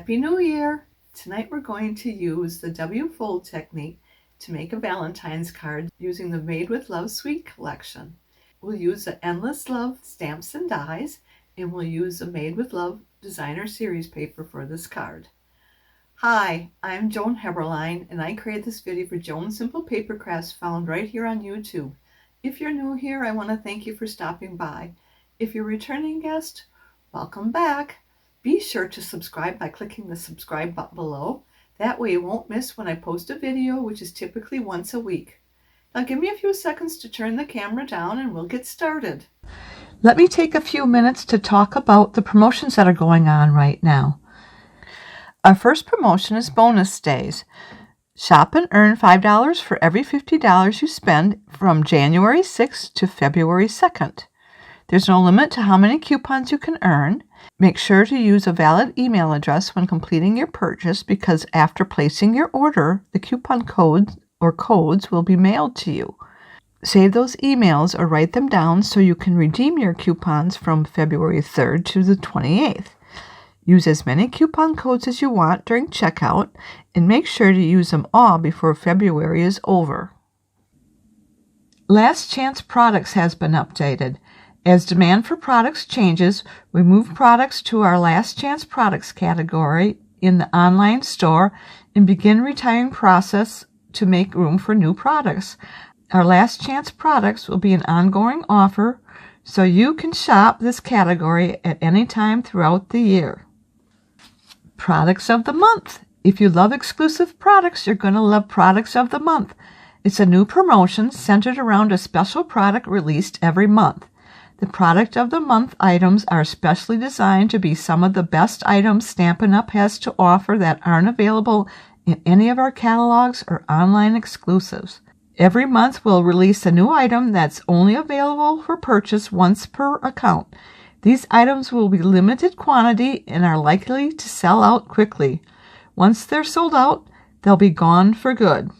Happy New Year! Tonight we're going to use the W-fold technique to make a Valentine's card using the Made with Love Sweet collection. We'll use the Endless Love stamps and dies, and we'll use the Made with Love designer series paper for this card. Hi, I'm Joan and I created this video for Joan Simple Paper Crafts found right here on YouTube. If you're new here, I want to thank you for stopping by. If you're a returning guest, welcome back. Be sure to subscribe by clicking the subscribe button below. That way you won't miss when I post a video, which is typically once a week. Now give me a few seconds to turn the camera down and we'll get started. Let me take a few minutes to talk about the promotions that are going on right now. Our first promotion is bonus days. Shop and earn $5 for every $50 you spend from January 6th to February 2nd. There's no limit to how many coupons you can earn. Make sure to use a valid email address when completing your purchase because after placing your order, the coupon code or codes will be mailed to you. Save those emails or write them down so you can redeem your coupons from February 3rd to the 28th. Use as many coupon codes as you want during checkout and make sure to use them all before February is over. Last Chance Products has been updated. As demand for products changes, we move products to our Last Chance Products category in the online store and begin retiring process to make room for new products. Our Last Chance Products will be an ongoing offer, so you can shop this category at any time throughout the year. Products of the Month. If you love exclusive products, you're going to love Products of the Month. It's a new promotion centered around a special product released every month. The Product of the Month items are specially designed to be some of the best items Stampin' Up! Has to offer that aren't available in any of our catalogs or online exclusives. Every month we'll release a new item that's only available for purchase once per account. These items will be limited quantity and are likely to sell out quickly. Once they're sold out, they'll be gone for good.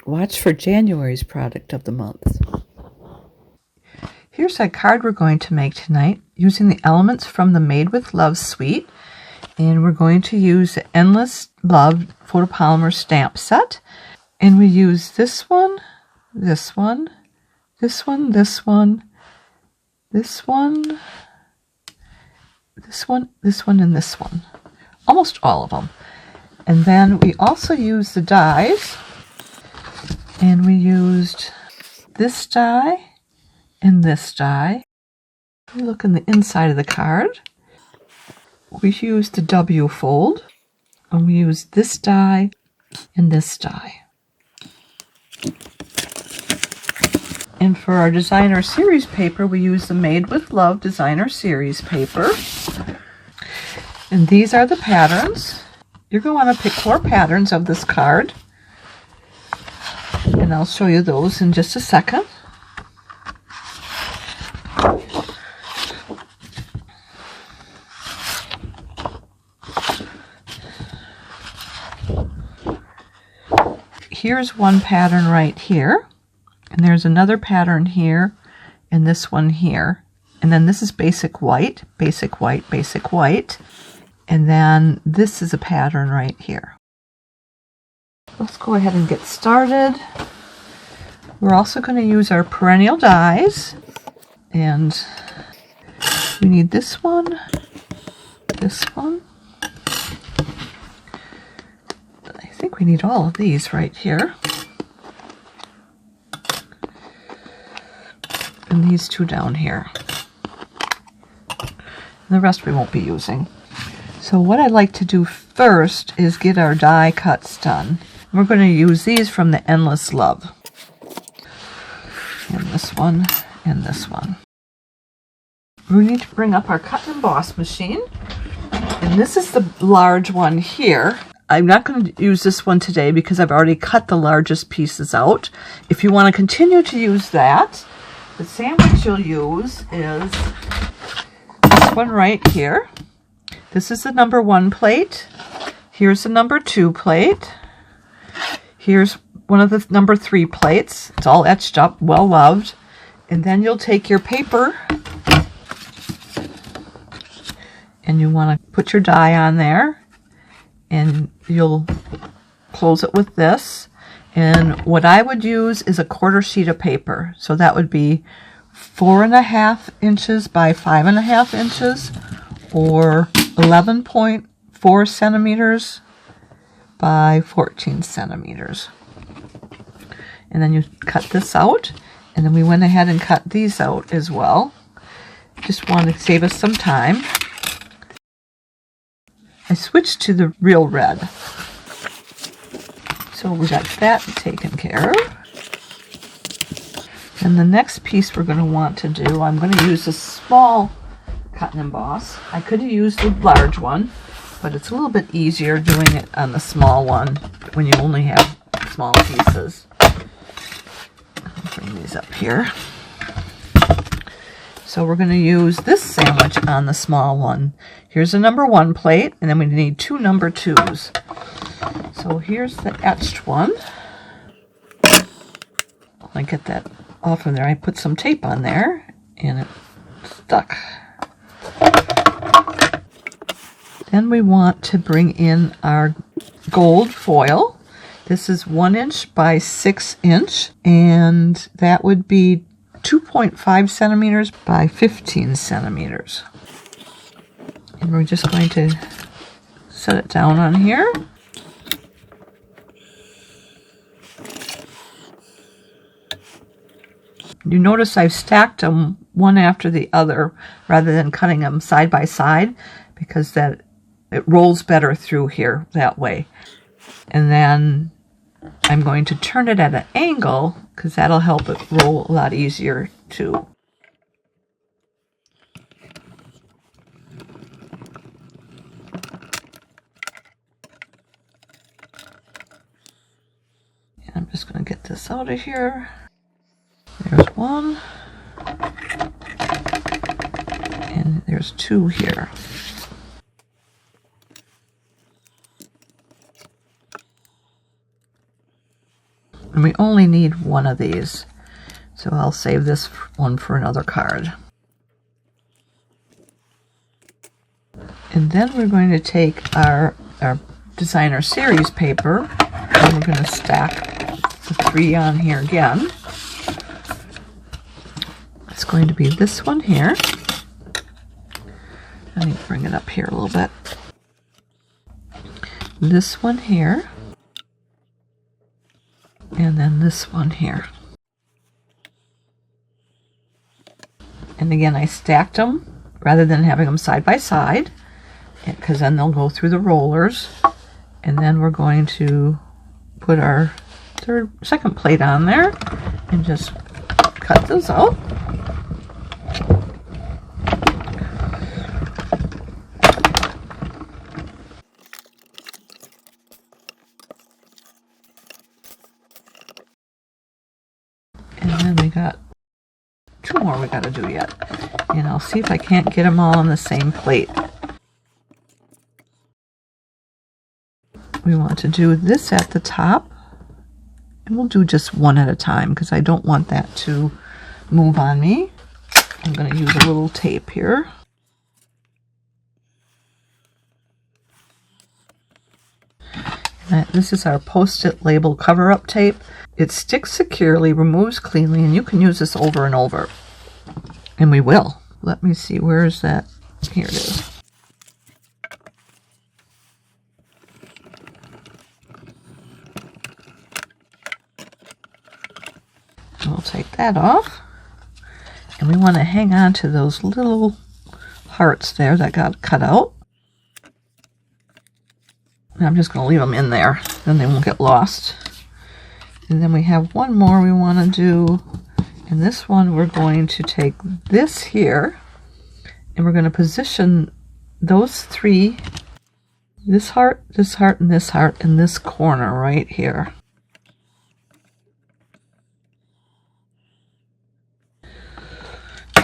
Watch for January's Product of the Month. Here's a card we're going to make tonight using the elements from the Made with Love suite. And we're going to use the Endless Love Photopolymer stamp set. And we use this one, this one, this one, this one, this one, this one, this one, and this one. Almost all of them. And then we also use the dies. And we used this die and this die. We look in the inside of the card. We use the W fold, and we use this die and this die. And for our designer series paper, we use the Made with Love designer series paper. And these are the patterns. You're going to want to pick 4 patterns of this card. And I'll show you those in just a second. Here's one pattern right here, and there's another pattern here, and this one here. And then this is basic white, basic white, basic white. And then this is a pattern right here. Let's go ahead and get started. We're also going to use our perennial dies, and we need this one, this one. I think we need all of these right here. And these 2 down here. And the rest we won't be using. So what I'd like to do first is get our die cuts done. We're going to use these from the Endless Love. And this one and this one. We need to bring up our cut and emboss machine. And this is the large one here. I'm not going to use this one today because I've already cut the largest pieces out. If you want to continue to use that, the sandwich you'll use is this one right here. This is the number 1 plate. Here's the number 2 plate. Here's one of the number 3 plates. It's all etched up, well loved. And then you'll take your paper and you want to put your die on there. and you'll close it with this. And what I would use is a 1/4 sheet of paper. So that would be 4.5 inches by 5.5 inches, or 11.4 centimeters by 14 centimeters. And then you cut this out, and then we went ahead and cut these out as well. Just wanted to save us some time. I switched to the Real Red. So we got that taken care of. And the next piece we're going to want to do, I'm going to use a small cut and emboss. I could have used the large one, but it's a little bit easier doing it on the small one when you only have small pieces. I'll bring these up here. So we're going to use this sandwich on the small one. Here's a number 1 plate, and then we need 2 number 2s. So here's the etched one. I get that off of there. I put some tape on there, and it stuck. Then we want to bring in our gold foil. This is 1 inch by 6 inch, and that would be 2.5 centimeters by 15 centimeters. And we're just going to set it down on here. You notice I've stacked them one after the other rather than cutting them side by side, because that it rolls better through here that way. And then I'm going to turn it at an angle, because that'll help it roll a lot easier too. And I'm just going to get this out of here. There's one, and there's 2 here. And we only need 1 of these, so I'll save this one for another card. And then we're going to take our designer series paper, and we're going to stack the 3 on here again. It's going to be this one here. Let me bring it up here a little bit. This one here. And then this one here. And again, I stacked them rather than having them side by side, because then they'll go through the rollers. And then we're going to put our second plate on there and just cut those out. And then we got 2 more we got to do yet. And I'll see if I can't get them all on the same plate. We want to do this at the top. And we'll do just 1 at a time, because I don't want that to move on me. I'm going to use a little tape here. This is our Post-it label cover-up tape. It sticks securely, removes cleanly, and you can use this over and over. And we will. Let me see, where is that? Here it is. And we'll take that off. And we want to hang on to those little hearts there that got cut out. And I'm just going to leave them in there, then they won't get lost. And then we have 1 more we want to do. And this one, we're going to take this here, and we're going to position those 3, this heart, and this heart, in this corner right here.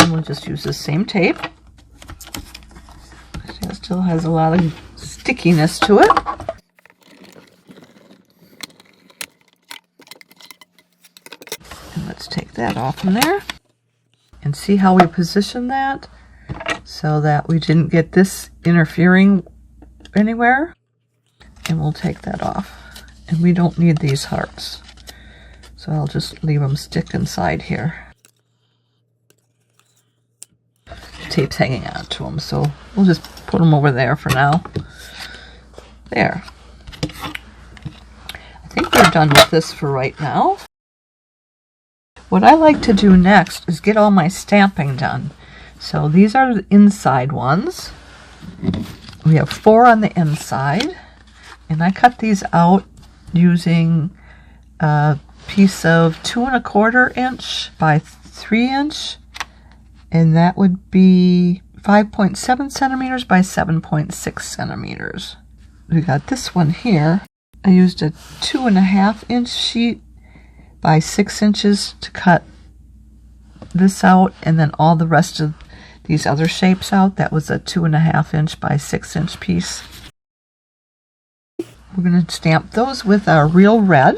And we'll just use the same tape. It still has a lot of stickiness to it. And let's take that off from there. And see how we position that so that we didn't get this interfering anywhere. and we'll take that off. And we don't need these hearts, so I'll just leave them stick inside here. Tape's hanging on to them, so we'll just put them over there for now. There. I think we're done with this for right now. What I like to do next is get all my stamping done. So these are the inside ones. We have 4 on the inside, and I cut these out using a piece of 2 1/4 inch by 3 inch, and that would be 5.7 centimeters by 7.6 centimeters. We got this one here. I used a 2 1/2 inch sheet by 6 inches to cut this out, and then all the rest of these other shapes out. That was a 2 1/2 inch by 6 inch piece. We're going to stamp those with our Real Red.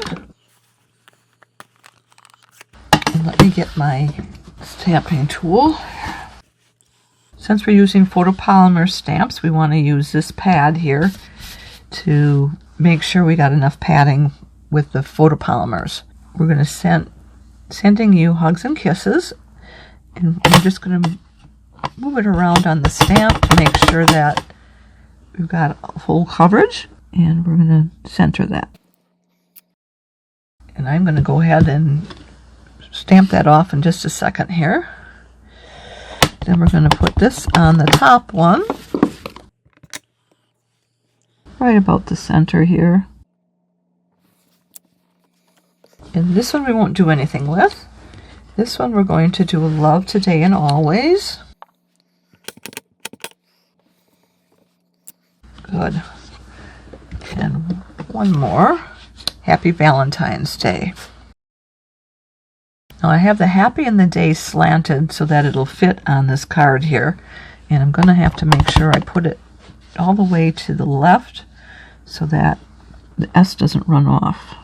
And let me get my stamping tool. Since we're using photopolymer stamps, we want to use this pad here to make sure we got enough padding with the photopolymers. We're going to sending you hugs and kisses, and we're just going to move it around on the stamp to make sure that we've got full coverage, and we're going to center that. And I'm going to go ahead and stamp that off in just a second here. Then we're going to put this on the top one, right about the center here. And this one we won't do anything with. This one we're going to do Love Today and Always. Good. And one more. Happy Valentine's Day. Now I have the happy and the day slanted so that it'll fit on this card here. And I'm going to have to make sure I put it all the way to the left so that the S doesn't run off.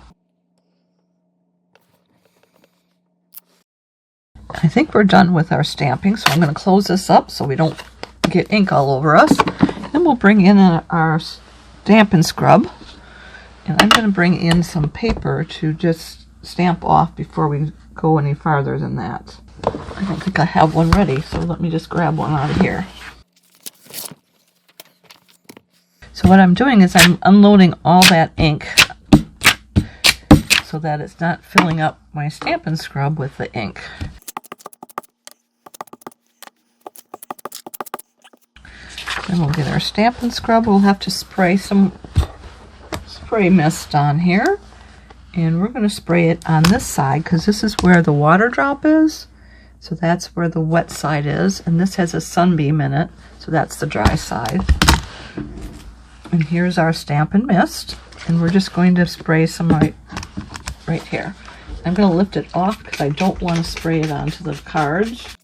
I think we're done with our stamping, so I'm going to close this up so we don't get ink all over us. Then we'll bring in our Stampin' scrub, and I'm going to bring in some paper to just stamp off before we go any farther than that. I don't think I have one ready, so let me just grab one out of here. So what I'm doing is I'm unloading all that ink so that it's not filling up my Stampin' scrub with the ink. Then we'll get our Stampin' scrub. We'll have to spray some spray mist on here. And we're going to spray it on this side because this is where the water drop is. So that's where the wet side is. And this has a sunbeam in it. So that's the dry side. And here's our Stampin' mist. And we're just going to spray some right here. I'm going to lift it off because I don't want to spray it onto the cards.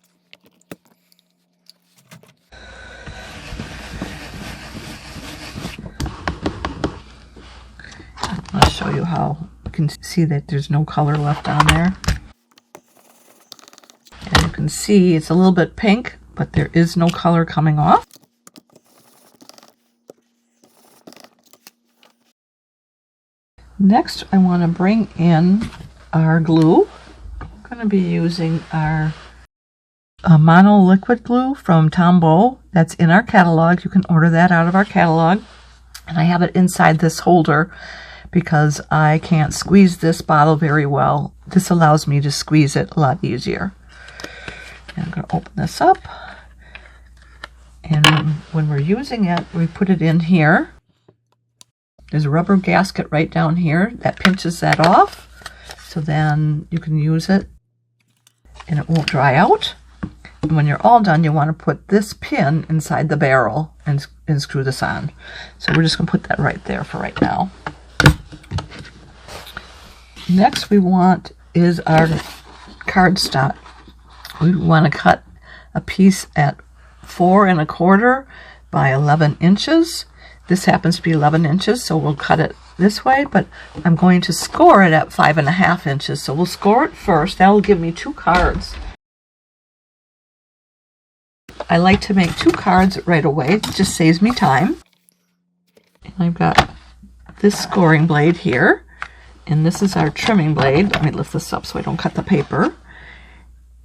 I'll show you how you can see that there's no color left on there. And you can see it's a little bit pink, but there is no color coming off. Next, I want to bring in our glue. I'm going to be using our mono liquid glue from Tombow. That's in our catalog. You can order that out of our catalog. And I have it inside this holder because I can't squeeze this bottle very well. This allows me to squeeze it a lot easier. And I'm going to open this up. And when we're using it, we put it in here. There's a rubber gasket right down here that pinches that off. So then you can use it and it won't dry out. And when you're all done, you want to put this pin inside the barrel and screw this on. So we're just going to put that right there for right now. Next we want is our cardstock. We want to cut a piece at 4 1/4 by 11 inches. This happens to be 11 inches, so we'll cut it this way, but I'm going to score it at 5 1/2 inches. So we'll score it first. That will give me 2 cards. I like to make 2 cards right away. It just saves me time. And I've got this scoring blade here, and this is our trimming blade. Let me lift this up so I don't cut the paper.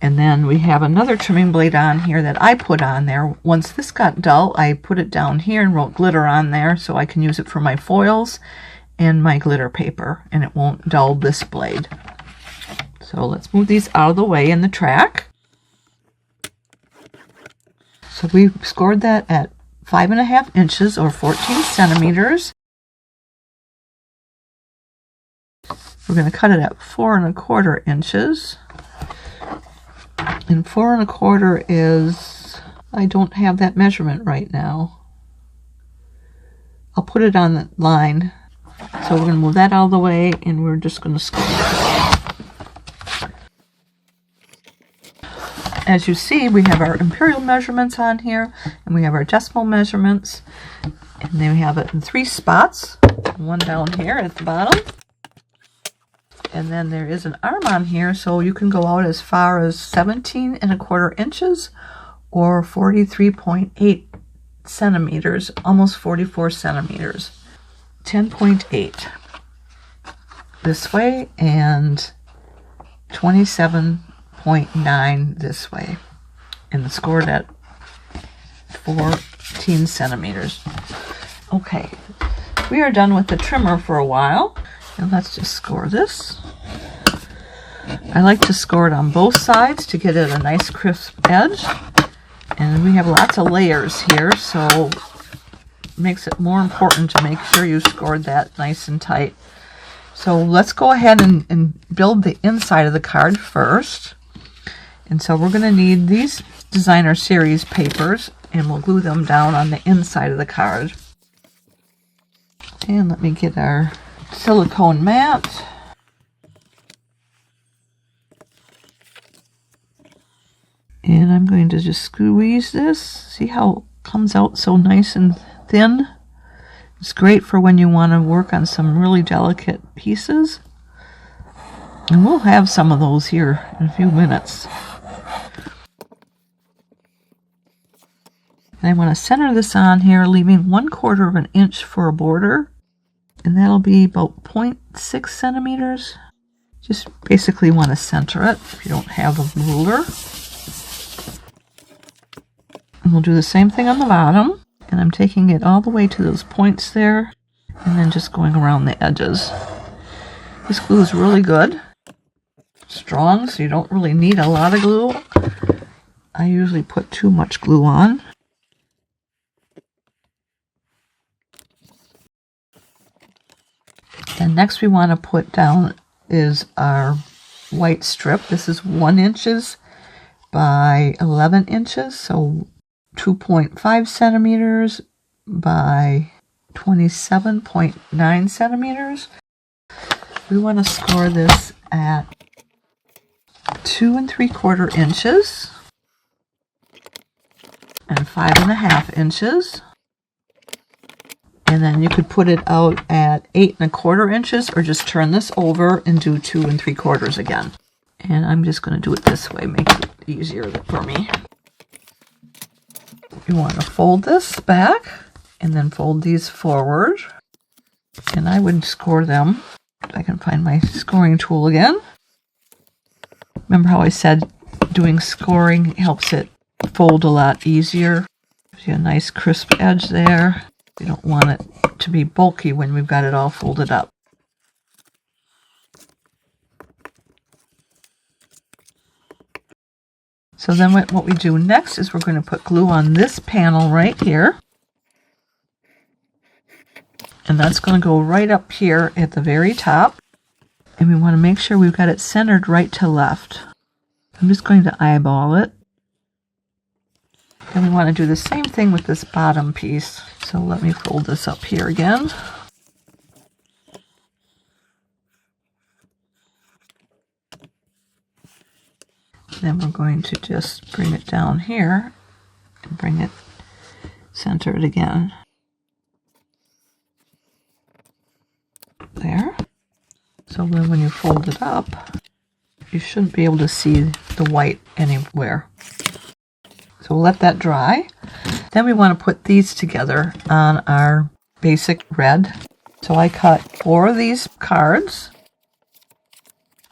And then we have another trimming blade on here that I put on there. Once this got dull, I put it down here and wrote glitter on there so I can use it for my foils and my glitter paper, and it won't dull this blade. So let's move these out of the way in the track. So we scored that at 5.5 inches or 14 centimeters. We're going to cut it at 4.25 inches. And 4.25 is, I don't have that measurement right now. I'll put it on the line. So we're going to move that out of the way, and we're just going to score it. As you see, we have our imperial measurements on here, and we have our decimal measurements. And then we have it in 3 spots. One down here at the bottom. And then there is an arm on here, so you can go out as far as 17.25 inches or 43.8 centimeters, almost 44 centimeters. 10.8 this way and 27.9 this way. And it's scored at 14 centimeters. Okay, we are done with the trimmer for a while. And let's just score this. I like to score it on both sides to get it a nice crisp edge. And we have lots of layers here, so it makes it more important to make sure you scored that nice and tight. So let's go ahead and build the inside of the card first. And so we're going to need these designer series papers, and we'll glue them down on the inside of the card. And let me get our silicone mat. And I'm going to just squeeze this. See how it comes out so nice and thin? It's great for when you want to work on some really delicate pieces. And we'll have some of those here in a few minutes. And I want to center this on here, leaving 1/4 inch for a border. And that'll be about 0.6 centimeters. Just basically want to center it if you don't have a ruler. And we'll do the same thing on the bottom. And I'm taking it all the way to those points there, and then just going around the edges. This glue is really good. Strong, so you don't really need a lot of glue. I usually put too much glue on. And next we want to put down is our white strip. This is 1 inches by 11 inches, so 2.5 centimeters by 27.9 centimeters. We want to score this at 2 3/4 inches and 5.5 inches. And then you could put it out at 8 1/4 inches, or just turn this over and do 2 3/4 again. And I'm just going to do it this way, make it easier for me. You want to fold this back and then fold these forward. And I would score them. If I can find my scoring tool again. Remember how I said doing scoring helps it fold a lot easier. Gives you a nice crisp edge there. You don't want it to be bulky when we've got it all folded up. So then what we do next is we're going to put glue on this panel right here. And that's going to go right up here at the very top. And we want to make sure we've got it centered right to left. I'm just going to eyeball it. And we want to do the same thing with this bottom piece. So let me fold this up here again. Then we're going to just bring it down here and bring it centered again. There. So then when you fold it up, you shouldn't be able to see the white anywhere. So we'll let that dry. Then we want to put these together on our basic red. So I cut 4 of these cards,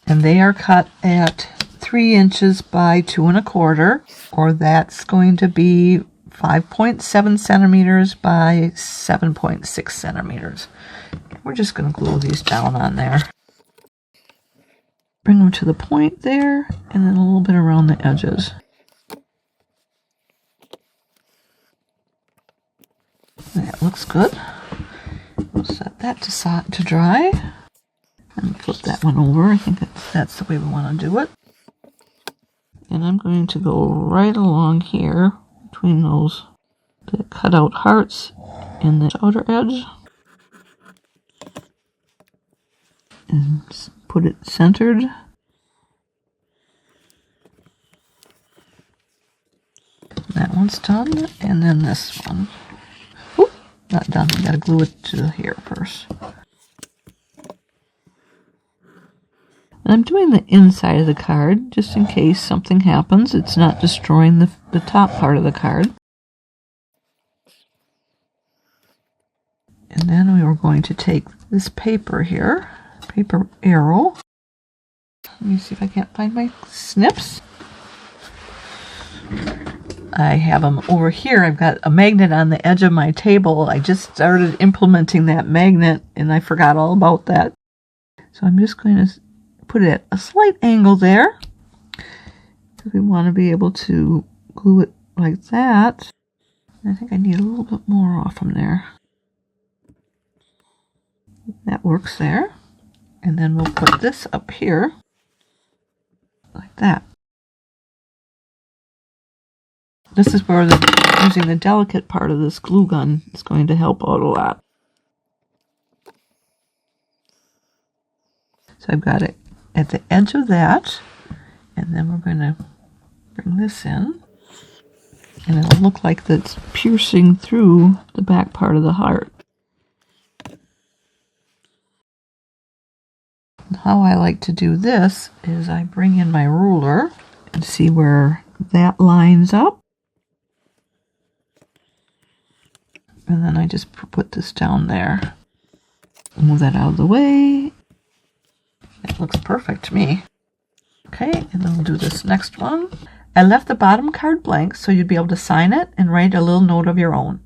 and they are cut at 3 inches by 2 1/4, or that's going to be 5.7 centimeters by 7.6 centimeters. We're just going to glue these down on there. Bring them to the point there, and then a little bit around the edges. That looks good. We'll set that to dry. And flip that one over. I think that's the way we want to do it. And I'm going to go right along here between those the cutout hearts and the outer edge. And put it centered. That one's done. And then this one. Oop, not done. We gotta glue it to here first. And I'm doing the inside of the card just in case something happens. It's not destroying the top part of the card. And then we are going to take this paper here, paper arrow. Let me see if I can't find my snips. I have them over here. I've got a magnet on the edge of my table. I just started implementing that magnet and I forgot all about that. So I'm just going to put it at a slight angle there. Because we want to be able to glue it like that. I think I need a little bit more off from there. That works there. And then we'll put this up here like that. This is where using the delicate part of this glue gun is going to help out a lot. So I've got it at the edge of that, and then we're going to bring this in, and it'll look like that's piercing through the back part of the heart. And how I like to do this is I bring in my ruler and see where that lines up. And then I just put this down there. Move that out of the way. It looks perfect to me. Okay, and then we'll do this next one. I left the bottom card blank so you'd be able to sign it and write a little note of your own.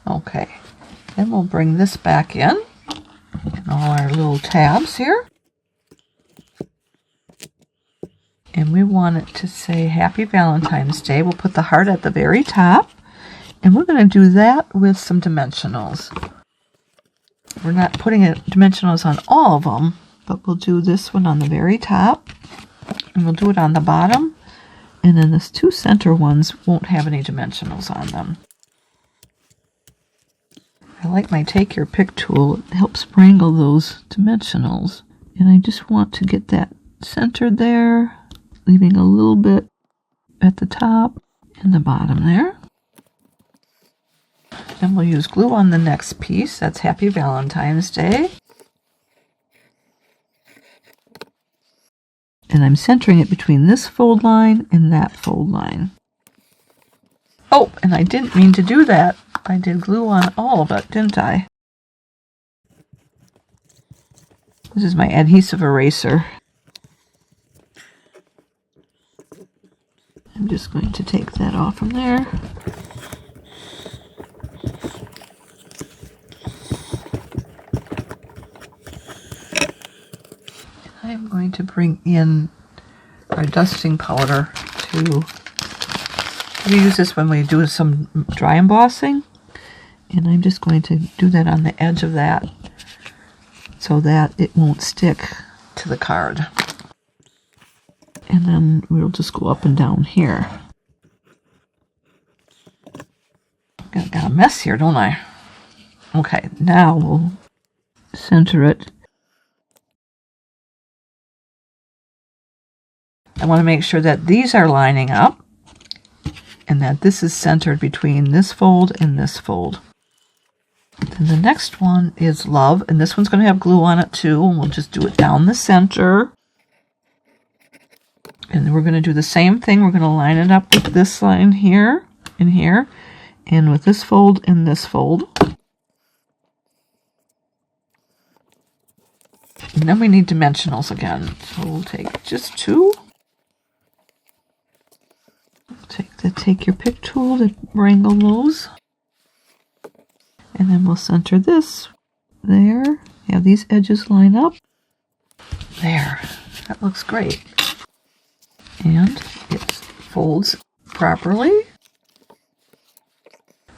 Okay, then we'll bring this back in and all our little tabs here. And we want it to say Happy Valentine's Day. We'll put the heart at the very top. And we're going to do that with some dimensionals. We're not putting dimensionals on all of them, but we'll do this one on the very top. And we'll do it on the bottom. And then these 2 center ones won't have any dimensionals on them. I like my Take Your Pick tool. It helps wrangle those dimensionals. And I just want to get that centered there, leaving a little bit at the top and the bottom there. Then we'll use glue on the next piece. That's Happy Valentine's Day. And I'm centering it between this fold line and that fold line. Oh, and I didn't mean to do that. I did glue on all of it, didn't I? This is my adhesive eraser. I'm just going to take that off from there. I'm going to bring in our dusting powder we use this when we do some dry embossing. And I'm just going to do that on the edge of that so that it won't stick to the card. And then we'll just go up and down here. Got a mess here, don't I? Okay, now we'll center it. I want to make sure that these are lining up and that this is centered between this fold and this fold. Then the next one is Love, and this one's going to have glue on it too, and we'll just do it down the center. And we're going to do the same thing. We're going to line it up with this line here and here. and with this fold and this fold. And then we need dimensionals again. So we'll take just 2. Take your pick tool to wrangle those. And then we'll center this there. Have these edges line up. There. That looks great. And it folds properly.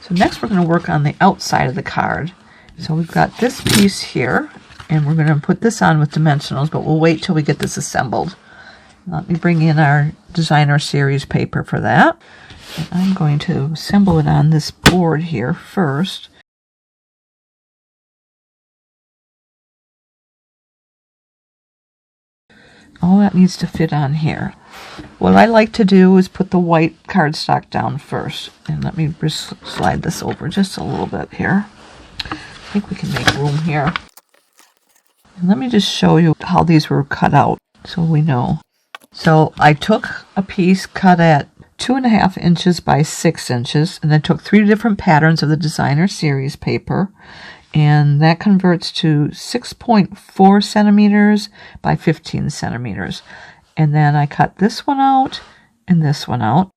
So next we're going to work on the outside of the card. So we've got this piece here, and we're going to put this on with dimensionals, but we'll wait till we get this assembled. Let me bring in our designer series paper for that. And I'm going to assemble it on this board here first. All that needs to fit on here. What I like to do is put the white cardstock down first. And let me just slide this over just a little bit here. I think we can make room here. And let me just show you how these were cut out so we know. So I took a piece cut at 2.5 inches by 6 inches, and I took 3 different patterns of the designer series paper, and that converts to 6.4 centimeters by 15 centimeters. And then I cut this one out and this one out.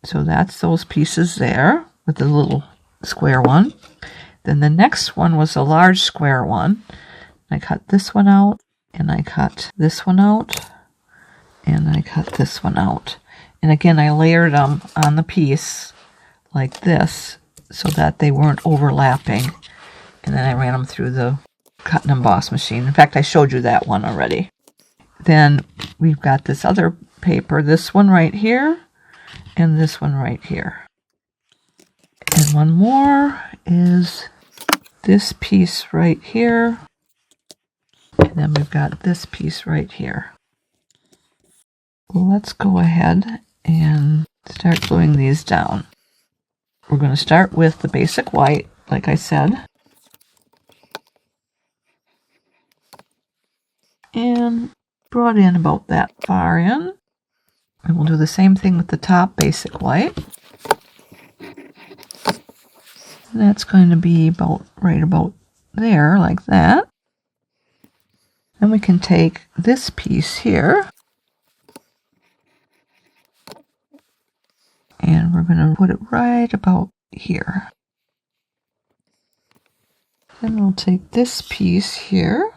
So that's those pieces there with the little square one. Then the next one was a large square one. I cut this one out, and I cut this one out, and I cut this one out. And again, I layered them on the piece like this so that they weren't overlapping. And then I ran them through the cut and emboss machine. In fact, I showed you that one already. Then we've got this other paper, this one right here, and this one right here. And one more is this piece right here. And then we've got this piece right here. Well, let's go ahead and start gluing these down. We're going to start with the basic white, like I said. And brought in about that far in. And we'll do the same thing with the top basic white. And that's going to be right about there, like that. Then we can take this piece here, and we're going to put it right about here. Then we'll take this piece here,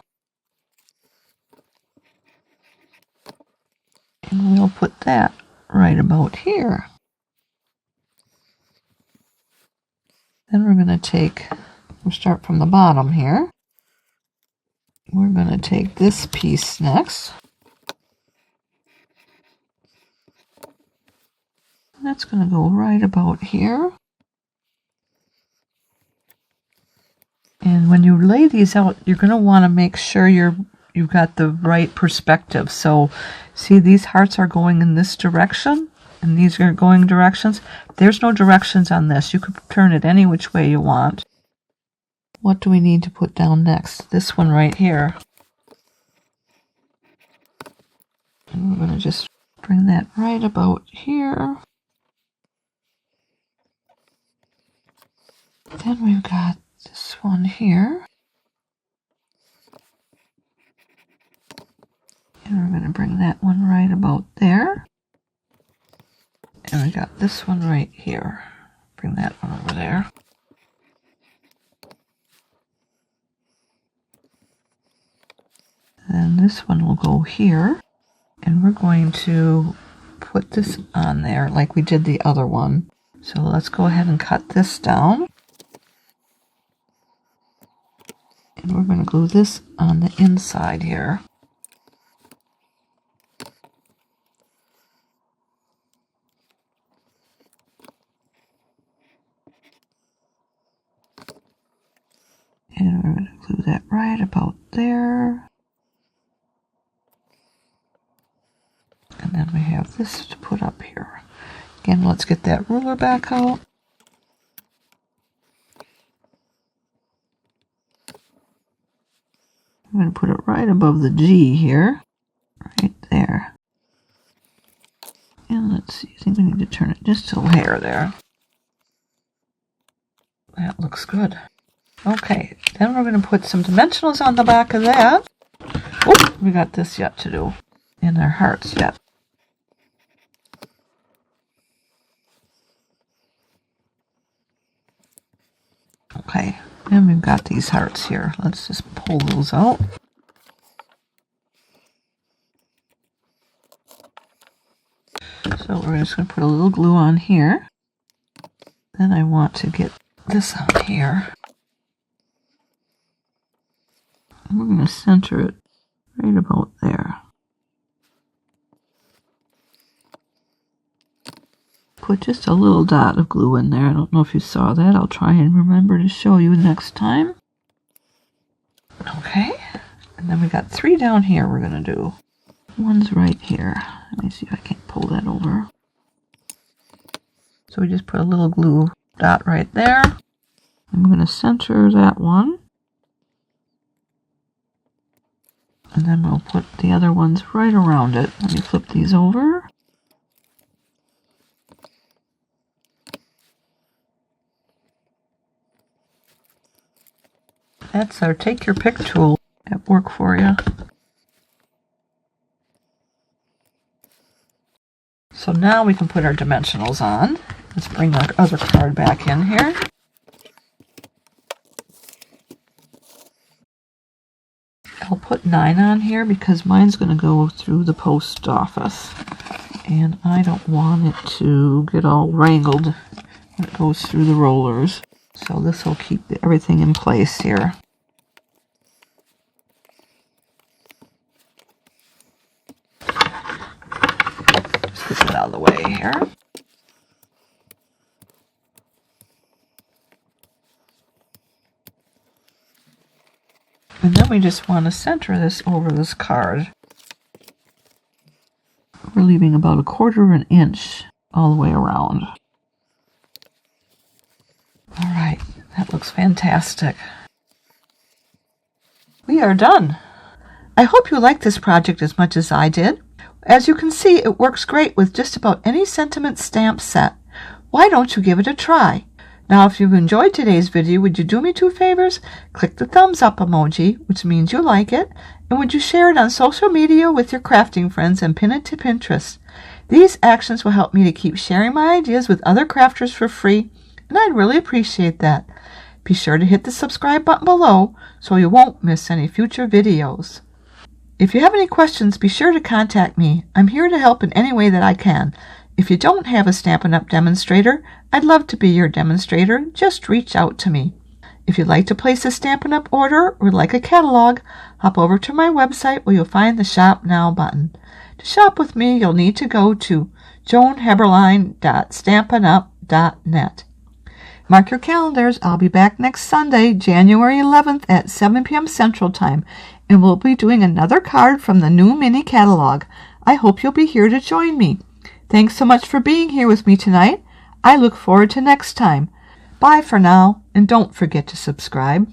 and we'll put that right about here. Then we're going to we'll start from the bottom here. We're going to take this piece next. That's going to go right about here. And when you lay these out, you're going to want to make sure you've got the right perspective. So see, these hearts are going in this direction, and these are going directions. There's no directions on this. You could turn it any which way you want. What do we need to put down next? This one right here. And we're going to just bring that right about here. Then we've got this one here. And we're going to bring that one right about there. And we got this one right here. Bring that one over there. Then this one will go here. And we're going to put this on there like we did the other one. So let's go ahead and cut this down. And we're going to glue this on the inside here. And we're going to glue that right about there. And then we have this to put up here. Again, let's get that ruler back out. I'm going to put it right above the G here. Right there. And let's see, I think we need to turn it just a hair there. looks good. Okay, then we're going to put some dimensionals on the back of that. Oh, we got this yet to do. And our hearts yet. Okay, and we've got these hearts here. Let's just pull those out. So we're just going to put a little glue on here. Then I want to get this on here. And we're going to center it right about there. Put just a little dot of glue in there. I don't know if you saw that. I'll try and remember to show you next time. Okay, and then we got 3 down here we're going to do. One's right here. Let me see if I can't pull that over. So we just put a little glue dot right there. I'm going to center that one. And then we'll put the other ones right around it. Let me flip these over. That's our take your pick tool at work for you. So now we can put our dimensionals on. Let's bring our other card back in here. I'll put 9 on here because mine's going to go through the post office. And I don't want it to get all wrangled when it goes through the rollers. So this will keep everything in place here. Just get it out of the way here. And then we just want to center this over this card. We're leaving about 1/4 inch all the way around. All right, that looks fantastic. We are done. I hope you liked this project as much as I did. As you can see, it works great with just about any sentiment stamp set. Why don't you give it a try? Now, if you've enjoyed today's video, would you do me 2 favors? Click the thumbs up emoji, which means you like it, and would you share it on social media with your crafting friends and pin it to Pinterest? These actions will help me to keep sharing my ideas with other crafters for free, and I'd really appreciate that. Be sure to hit the subscribe button below so you won't miss any future videos. If you have any questions, be sure to contact me. I'm here to help in any way that I can. If you don't have a Stampin' Up! Demonstrator, I'd love to be your demonstrator. Just reach out to me. If you'd like to place a Stampin' Up! Order or like a catalog, hop over to my website where you'll find the Shop Now button. To shop with me, you'll need to go to joanheberlein.stampinup.net. Mark your calendars. I'll be back next Sunday, January 11th at 7 p.m. Central Time, and we'll be doing another card from the new mini catalog. I hope you'll be here to join me. Thanks so much for being here with me tonight. I look forward to next time. Bye for now, and don't forget to subscribe.